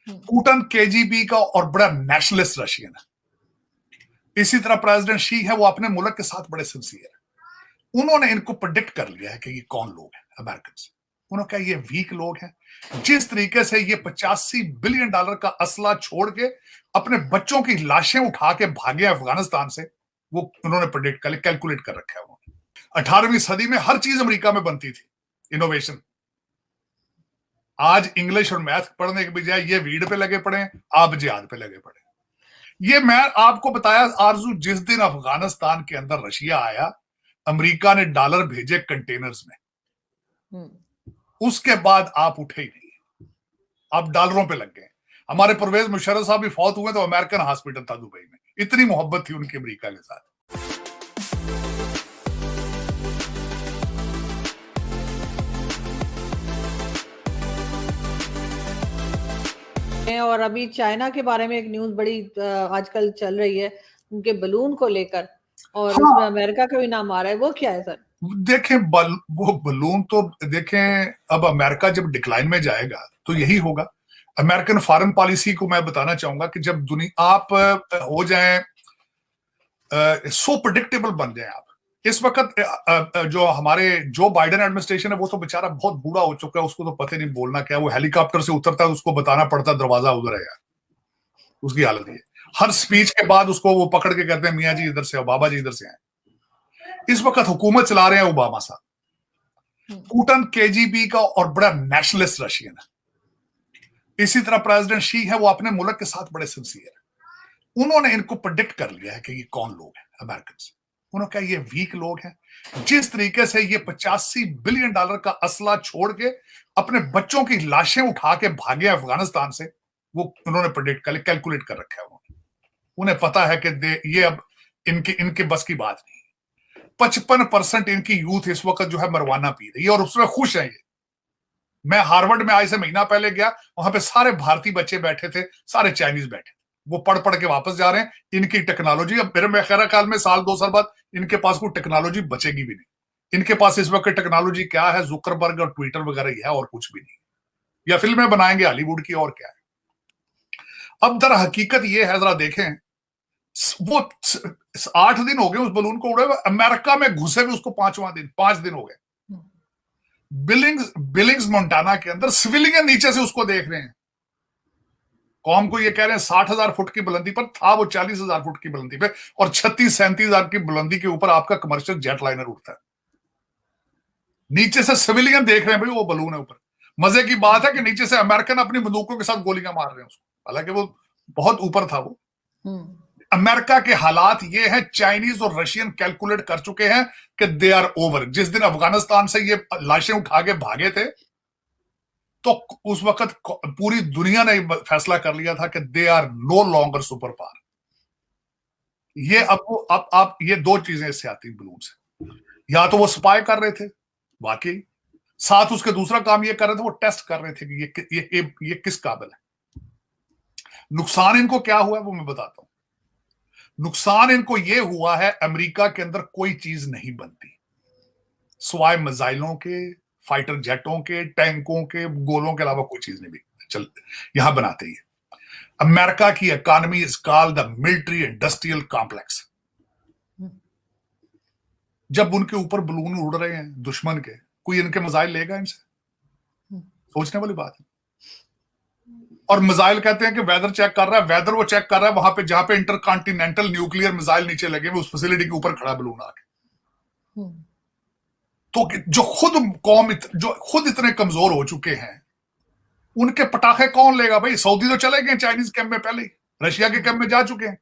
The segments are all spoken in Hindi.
पुतिन केजीबी का और बड़ा नेशनलिस्ट रशियन है। इसी तरह प्रेसिडेंट शी है, वो अपने मुल्क के साथ बड़े सिंसियर है। उन्होंने इनको प्रेडिक्ट कर लिया है कि ये कौन लोग हैं अमेरिकन। उन्होंने कहा ये वीक लोग हैं। जिस तरीके से ये $85 बिलियन का असला छोड़ के अपने बच्चों की लाशें उठा के भागे अफगानिस्तान से, वो उन्होंने प्रेडिक्ट कर कैलकुलेट कर रखा है। उन्होंने 18वीं सदी में हर चीज अमेरिका में बनती थी, इनोवेशन। आज इंग्लिश और मैथ पढ़ने के बजाय ये वीड पे लगे पड़े, आप जिहाद पे लगे पड़े। ये मैं आपको बताया आरजू, जिस दिन अफगानिस्तान के अंदर रशिया आया, अमेरिका ने डॉलर भेजे कंटेनर्स में, उसके बाद आप उठे ही नहीं, आप डॉलरों पे लग गए। हमारे परवेज मुशर्रफ साहब भी फौत हुए तो अमेरिकन हॉस्पिटल था दुबई में, इतनी मोहब्बत थी उनकी अमेरिका के साथ। और अभी चाइना के बारे में एक न्यूज बड़ी आजकल चल रही है, उनके बलून को लेकर, और हाँ, उसमें अमेरिका का भी नाम आ रहा है। वो क्या है सर? देखें वो बलून तो देखें, अब अमेरिका जब डिक्लाइन में जाएगा तो यही होगा। अमेरिकन फॉरेन पॉलिसी को मैं बताना चाहूंगा कि जब दुनिया आप हो जाएं, सो प्रेडिक्टेबल बन जाए आप। इस वक्त जो हमारे जो बाइडेन एडमिनिस्ट्रेशन है, वो तो बेचारा बहुत बूढ़ा हो चुका है, उसको तो पता नहीं बोलना क्या। वो हेलीकॉप्टर से उतरता है, उसको बताना पड़ता है दरवाजा उधर है यार, उसकी हालत ये। हर स्पीच के बाद उसको वो पकड़ के कहते हैं मियाँ जी इधर से, बाबा जी इधर से आए। इस वक्त हुकूमत चला रहे हैं ओबामा साहब। पुतिन केजीबी का और बड़ा नेशनलिस्ट रशियन है। इसी तरह प्रेसिडेंट शी है, वो अपने मुल्क के साथ बड़े सिंसियर है। उन्होंने इनको प्रेडिक्ट कर लिया है कि ये कौन लोग हैं अमेरिकन। उन्होंने कहा ये वीक लोग हैं। जिस तरीके से ये $85 बिलियन का असला छोड़ के अपने बच्चों की लाशें उठा के भागे अफगानिस्तान से, वो उन्होंने प्रेडिक्ट कर कैलकुलेट कर रखा है। उन्हें पता है कि ये अब इनके बस की बात नहीं। 55% इनकी यूथ इस वक्त जो है मरवाना पी रही है और उसमें खुश है ये। मैं हार्वर्ड में आज से महीना पहले गया, वहां पे सारे भारतीय बच्चे बैठे थे, सारे चाइनीज बैठे थे। वो पढ़ पढ़ के वापस जा रहे हैं। इनकी टेक्नोलॉजी, अब मेरे खैर ख्याल में साल 2 साल बाद इनके पास कोई टेक्नोलॉजी बचेगी भी नहीं। इनके पास इस वक्त टेक्नोलॉजी क्या है, जुकरबर्ग और ट्विटर वगैरह ही है, और कुछ भी नहीं। या फिल्में बनाएंगे हॉलीवुड की, और क्या है। अब दर हकीकत ये है, जरा देखें, वो 8 दिन हो गए उस बलून को उड़े हुए, अमेरिका में घुसे हुए उसको 5 दिन हो गए। बिलिंग्स मोंटाना के अंदर सिविलियन नीचे से उसको देख रहे हैं। कौम को ये कह रहे हैं 60,000 फुट की बुलंदी पर था, वो 40,000 फुट की बुलंदी पे, और 36-37,000 की बुलंदी के ऊपर आपका कमर्शियल जेट लाइनर उड़ता है। नीचे से सिविलियन देख रहे हैं भाई, वो बलून है ऊपर। मजे की बात है कि नीचे से अमेरिकन अपनी बंदूकों के साथ गोलियां मार रहे हैं उसको, हालांकि वो बहुत ऊपर था वो। अमेरिका के हालात ये हैं, चाइनीज और रशियन कैलकुलेट कर चुके हैं कि दे आर ओवर। जिस दिन अफगानिस्तान से ये लाशें उठा के भागे थे, तो उस वक्त पूरी दुनिया ने फैसला कर लिया था कि they are no longer super power. ये अब ये 2 चीजें इससे आती बलून से। या तो वो स्पाई कर रहे थे वाकई, साथ उसके दूसरा काम ये कर रहे थे, वो टेस्ट कर रहे थे कि ये किस काबिल है। नुकसान इनको क्या हुआ है वो मैं बताता हूं। नुकसान इनको ये हुआ है, अमेरिका के अंदर कोई चीज नहीं बनती सिवाय मिसाइलों के, फाइटर जेटों के, टैंकों के, गोलों के अलावा कोई चीज नहीं भी चल यहां बनाते ही। अमेरिका की economy is called the military industrial complex. जब उनके ऊपर बलून उड़ रहे हैं दुश्मन के, कोई इनके मिसाइल लेगा इनसे? सोचने वाली बात है। और मिसाइल कहते हैं कि वेदर चेक कर रहा है, वेदर वो चेक कर रहा है वहां पे जहां पे इंटरकॉन्टिनेंटल न्यूक्लियर मिसाइल नीचे लगे हुए, उस फैसिलिटी के ऊपर खड़ा बलून आके। तो जो खुद इतने कमजोर हो चुके हैं, उनके पटाखे कौन लेगा भाई? सऊदी तो चले गए चाइनीज कैंप में पहले ही, रशिया के कैंप में जा चुके हैं।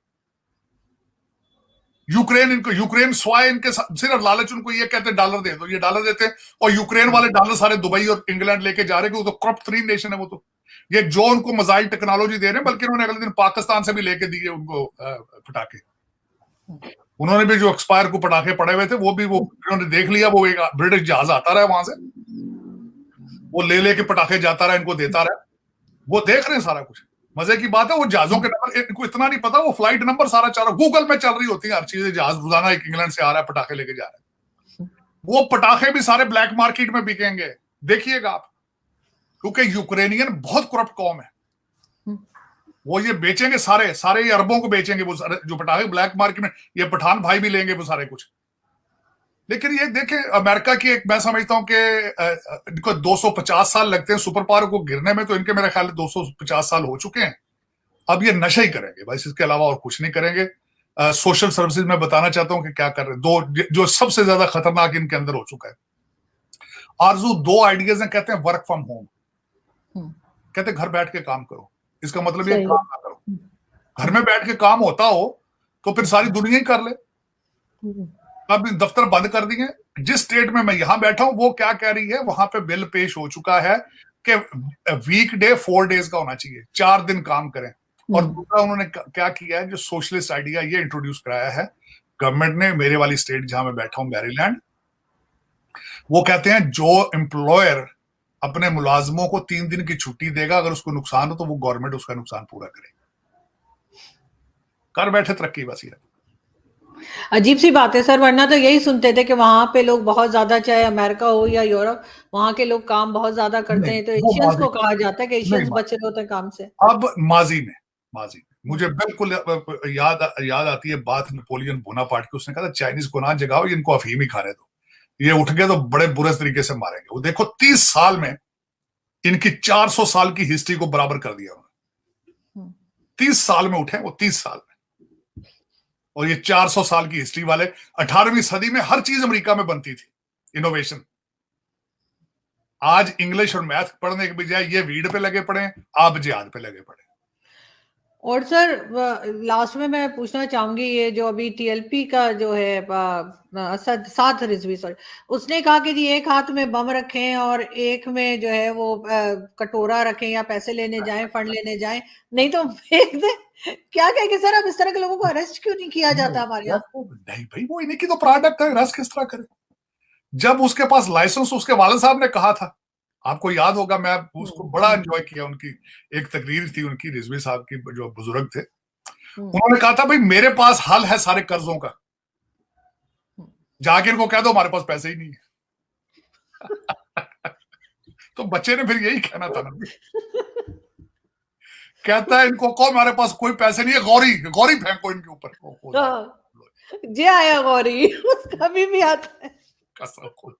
यूक्रेन स्वाय इनके सिर्फ लालच, उनको ये कहते हैं डॉलर दे दो, ये डॉलर देते हैं, और यूक्रेन वाले डॉलर सारे दुबई और इंग्लैंड लेके जा रहे हैं, वो तो क्रॉप 3 नेशन है। वो तो ये जो उनको मिसाइल टेक्नोलॉजी दे रहे हैं, बल्कि उन्होंने अगले दिन पाकिस्तान से भी लेके दिए उनको पटाखे। उन्होंने भी जो एक्सपायर को पटाखे पड़े हुए थे, वो भी वो उन्होंने देख लिया। वो एक ब्रिटिश जहाज आता रहा वहां से, वो ले लेके पटाखे जाता रहा, इनको देता रहा। वो देख रहे हैं सारा कुछ। मजे की बात है, वो जहाजों के नंबर इनको इतना नहीं पता, वो फ्लाइट नंबर सारा चल रहा, गूगल में चल रही होती है हर चीजें। जहाज रोजाना एक इंग्लैंड से आ रहा है, पटाखे लेके जा रहा है। वो पटाखे भी सारे ब्लैक मार्केट में बिकेंगे, देखिएगा आप, क्योंकि यूक्रेनियन बहुत करप्ट कौम है। वो ये बेचेंगे, सारे सारे ये अरबों को बेचेंगे, वो जो पटाखे ब्लैक मार्केट में, ये पठान भाई भी लेंगे वो सारे कुछ। लेकिन ये देखें, अमेरिका की एक, मैं समझता हूं कि इनको 250 साल लगते हैं सुपर पावर को गिरने में, तो इनके मेरे ख्याल 250 साल हो चुके हैं। अब ये नशा ही करेंगे बस, इसके अलावा और कुछ नहीं करेंगे। सोशल सर्विसेज में बताना चाहता हूं कि क्या कर रहे हैं, दो जो सबसे ज्यादा खतरनाक इनके अंदर हो चुका है। आरजू, दो आइडियाज हैं, कहते हैं वर्क फ्रॉम होम, कहते हैं घर बैठ के काम करो। इसका मतलब ये काम ना करो, घर में बैठ के काम होता हो तो फिर सारी दुनिया ही कर ले। अब दफ्तर बंद कर दिए। जिस स्टेट में मैं यहां बैठा हूं वो क्या कह रही है, वहां पे बिल पेश हो चुका है कि वीकडे 4 डेज का होना चाहिए, 4 दिन काम करें। और दूसरा उन्होंने क्या किया है, जो सोशलिस्ट आइडिया ये इंट्रोड्यूस कराया है गवर्नमेंट ने, मेरे वाली स्टेट जहां मैं बैठा हूं मैरीलैंड, वो कहते हैं जो एम्प्लॉयर अपने मुलाजमों को 3 दिन की छुट्टी देगा, अगर उसको नुकसान हो तो वो गवर्नमेंट उसका नुकसान पूरा करेगी। कर बैठे तरक्की बस ये। अजीब सी बात है सर, वरना तो यही सुनते थे कि वहां पे लोग बहुत ज्यादा, चाहे अमेरिका हो या यूरोप, वहां के लोग काम बहुत ज्यादा करते हैं, तो एशियंस को कहा जाता है कि एशियंस बच रहे होते हैं काम से। अब माजी में मुझे बिल्कुल याद आती है बात नेपोलियन बोनापार्ट की। उसने कहा था चाइनीज को ना जगाओ, इनको अफीम ही खाने दो, ये उठ गए तो बड़े बुरे तरीके से मारेंगे। वो देखो 30 साल में इनकी 400 साल की हिस्ट्री को बराबर कर दिया उन्होंने। 30 साल में उठे वो, 30 साल में। और ये 400 साल की हिस्ट्री वाले, 18वीं सदी में हर चीज अमेरिका में बनती थी, इनोवेशन। आज इंग्लिश और मैथ पढ़ने के बजाय ये वीड पे लगे पड़े, आप जिहाद पे लगे पड़े। और सर लास्ट में मैं पूछना चाहूंगी, ये जो अभी टीएलपी का जो है साथ रिजवी, सॉरी, उसने कहा कि जी एक हाथ में बम रखें और एक में जो है वो कटोरा रखें, या पैसे लेने जाएं, फंड लेने जाएं, नहीं तो फेंक दे। क्या कहे कि सर अब इस तरह के लोगों को अरेस्ट क्यों नहीं किया जाता हमारे यहाँ? नहीं भाई, वो इन्हीं की तो प्रोडक्ट है, अरेस्ट किस तरह करे? जब उसके पास लाइसेंस, उसके वाले साहब ने कहा था, आपको याद होगा, मैं उसको बड़ा एंजॉय किया। उनकी एक तकरीर थी उनकी, रिजवी साहब की, जो बुजुर्ग थे, उन्होंने कहा था भाई मेरे पास हल है सारे कर्जों का, जाके इनको कह दो हमारे पास पैसे ही नहीं है। तो बच्चे ने फिर यही कहना था ना, कहता है इनको कहो हमारे पास कोई पैसे नहीं है, गौरी गौरी फेंको इनके ऊपर। जे आया गौरी कभी भी आता है। कसम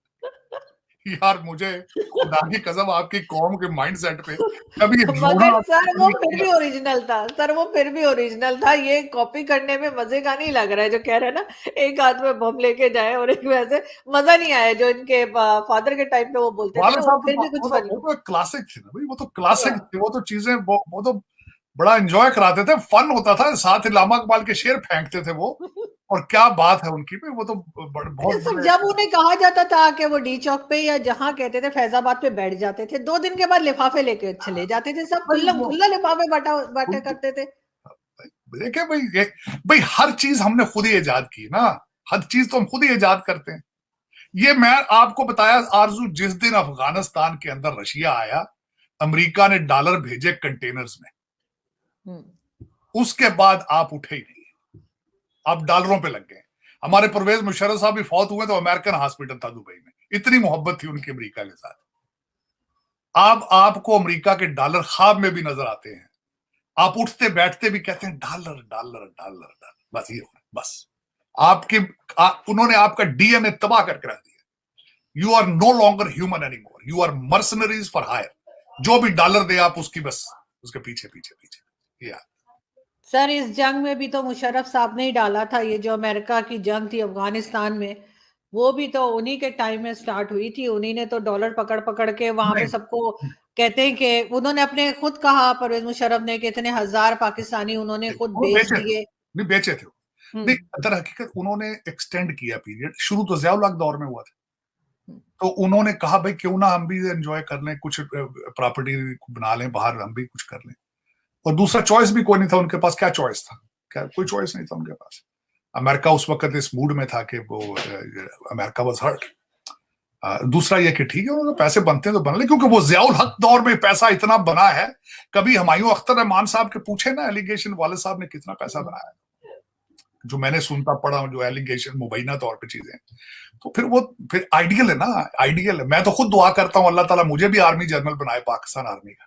यार, मुझे खुदा की कसम आपकी कौम के माइंडसेट पे कभी मगर सर वो फिर भी ओरिजिनल था, सर वो फिर भी ओरिजिनल था। ये कॉपी करने में मजे का नहीं लग रहा है, जो कह रहे हैं ना एक हाथ में बम लेके जाए और एक वैसे, मजा नहीं आया जो इनके फादर के टाइम पे वो बोलते थे। वो फिर भी कुछ फनी, वो तो क्लासिक थे ना भाई, वो तो क्लासिक थे, वो तो चीजें वो तो बड़ा एंजॉय कराते थे, फन होता था। साथ इलामा इकबाल के शेर फेंकते थे वो, और क्या बात है उनकी पे, वो तो बहुत। जब उन्हें कहा जाता था कि वो डी चौक पे या जहां कहते थे फैजाबाद पे बैठ जाते थे, 2 दिन के बाद लिफाफे लेके चले जाते थे, सब खुला लिफाफे बांटा करते थे। देखिए भाई हर चीज हमने खुद ही इजाद की ना, हर चीज तो हम खुद ही इजाद करते हैं। ये मैं आपको बताया आरजू, जिस दिन अफगानिस्तान के अंदर रशिया आया, अमेरिका ने डॉलर भेजे कंटेनर्स में, उसके बाद आप उठे ही नहीं, आप डॉलरों पे लग गए। हमारे परवेज मुशर्रफ साहब भी फौत हुए तो अमेरिकन हॉस्पिटल था दुबई में, इतनी मोहब्बत थी उनकी अमेरिका के साथ। अब आपको अमेरिका के डॉलर ख्वाब में भी नजर आते हैं, आप उठते बैठते भी कहते हैं डॉलर डॉलर डॉलर डॉलर, बस ये बस उन्होंने आपका डीएनए तबाह करके रख दिया। You are no longer human anymore, you are mercenaries for hire. जो भी डॉलर दे आप उसकी बस उसके पीछे पीछे पीछे। सर इस जंग में भी तो मुशर्रफ साहब ने ही डाला था, ये जो अमेरिका की जंग थी अफगानिस्तान में, वो भी तो उन्हीं के टाइम में स्टार्ट हुई थी। उन्हीं ने तो डॉलर पकड़ पकड़ के वहां पे सबको, कहते हैं कि उन्होंने अपने खुद कहा परवेज मुशर्रफ ने कि इतने 1000 पाकिस्तानी उन्होंने खुद बेच दिए। नहीं बेचे थे, नहीं अंदर हकीकत उन्होंने एक्सटेंड किया पीरियड। शुरू तो ज़िया उल हक दौर में हुआ था, तो उन्होंने कहा भाई क्यों ना हम भी एंजॉय कर लें, कुछ प्रॉपर्टी बना लें बाहर, हम भी कुछ कर लें। और दूसरा चॉइस भी कोई नहीं था उनके पास। क्या चॉइस था? क्या कोई चॉइस नहीं था उनके पास। अमेरिका उस वक्त इस मूड में था कि वो अमेरिका वाज हर्ट। दूसरा ये कि ठीक है उन्होंने पैसे बनते हैं तो बन ले, क्योंकि वो ज़िया उल हक दौर में पैसा इतना बना है। कभी हुमायूं अख्तर रहमान साहब के पूछे ना एलिगेशन, वाले साहब ने कितना पैसा बनाया, जो मैंने सुनता पढ़ा, जो एलिगेशन मुबैना तौर पे चीजें, तो फिर आइडियल है ना, आइडियल है। मैं तो खुद दुआ करता हूँ अल्लाह ताला मुझे भी आर्मी जनरल बनाए, पाकिस्तान आर्मी का।